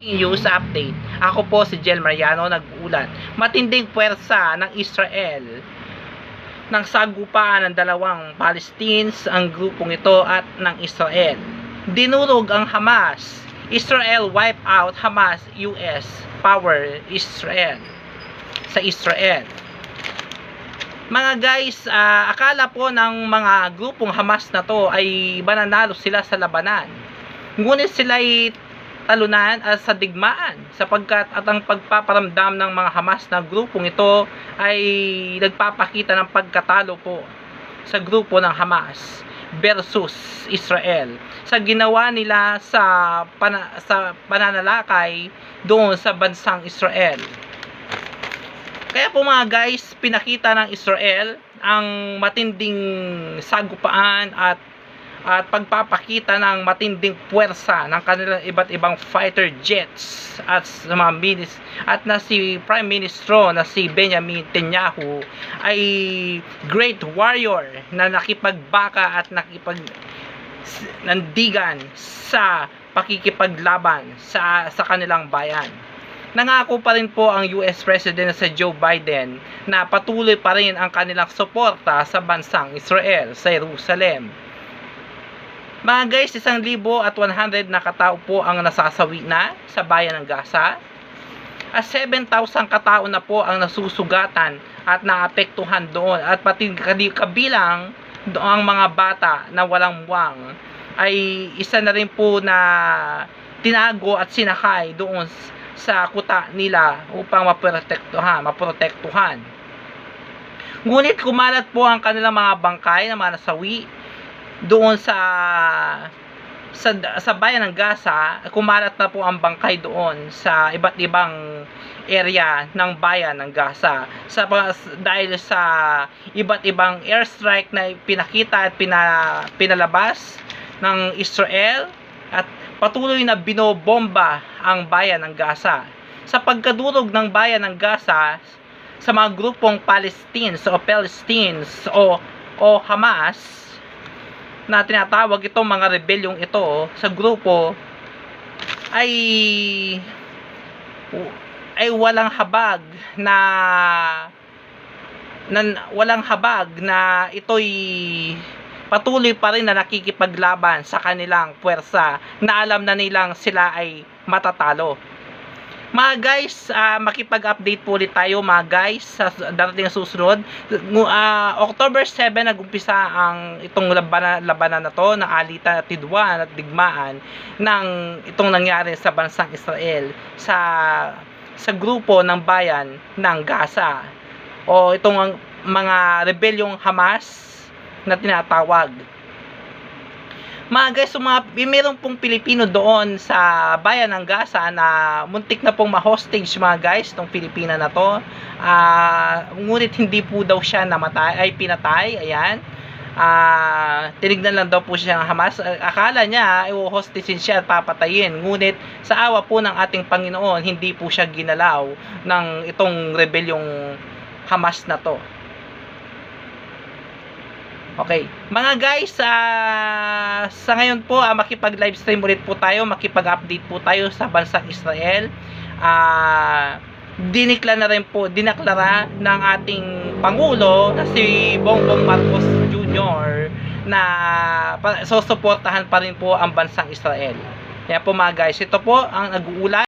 News update. Ako po si Jel Mariano nag-uulat. Matinding puwersa ng Israel ng sagupaan ng dalawang Palestines ang grupong ito at ng Israel. Dinurog ang Hamas. Israel wipe out Hamas US power Israel sa Israel. Mga guys, akala po ng mga grupong Hamas na to ay mananalo sila sa labanan. Ngunit sila ay talunan at sa digmaan sapagkat at ang pagpaparamdam ng mga Hamas na grupong ito ay nagpapakita ng pagkatalo po sa grupo ng Hamas versus Israel sa ginawa nila sa pananalakay doon sa bansang Israel. Kaya po mga guys, pinakita ng Israel ang matinding sagupaan at pagpapakita ng matinding puwersa ng kanilang iba't ibang fighter jets at mga at na si Prime Ministro na si Benjamin Netanyahu ay great warrior na nakipagbaka at nandigan sa pakikipaglaban sa kanilang bayan. Nangako pa rin po ang US President sa Joe Biden na patuloy pa rin ang kanilang suporta sa bansang Israel sa Jerusalem. Mga guys, 1,100 na katao po ang nasasawi na sa bayan ng Gaza. At 7,000 katao na po ang nasusugatan at naapektuhan doon. At pati kabilang ang mga bata na walang buwang ay isa na rin po na tinago at sinakay doon sa kuta nila upang maprotektuhan. Ngunit kumalat po ang kanilang mga bangkay na mga nasawi doon sa bayan ng Gaza. Kumalat na po ang bangkay doon sa iba't ibang area ng bayan ng Gaza dahil sa iba't ibang airstrike na pinakita at pinalabas ng Israel at patuloy na binobomba ang bayan ng Gaza. Sa pagkadurog ng bayan ng Gaza sa mga grupong Palestines o Hamas na tinatawag itong mga rebelyong ito sa grupo ay walang habag na ito'y patuloy pa rin na nakikipaglaban sa kanilang puwersa na alam na nilang sila ay matatalo. Mga guys, makipag-update po ulit tayo mga guys sa darating na susunod. October 7 nag-umpisa ang itong labanan na to ng alitan at tidwan at digmaan ng itong nangyari sa bansang Israel sa grupo ng bayan ng Gaza o itong mga rebelyong Hamas na tinatawag. Mga guys, meron pong Pilipino doon sa bayan ng Gaza na muntik na pong ma-hostage mga guys, itong Pilipina na to. Ngunit hindi po daw siya pinatay. Ayan. Tinignan lang daw po siya ng Hamas. Akala niya i-hostagein siya at papatayin. Ngunit sa awa po ng ating Panginoon, hindi po siya ginalaw ng itong rebelyong Hamas na to. Okay, mga guys, sa ngayon po makipag-livestream ulit po tayo, makipag-update po tayo sa bansang Israel. Dineklara ng ating Pangulo na si Bongbong Marcos Jr. na susuportahan pa rin po ang bansang Israel. Kaya po mga guys, ito po ang nag-uulat.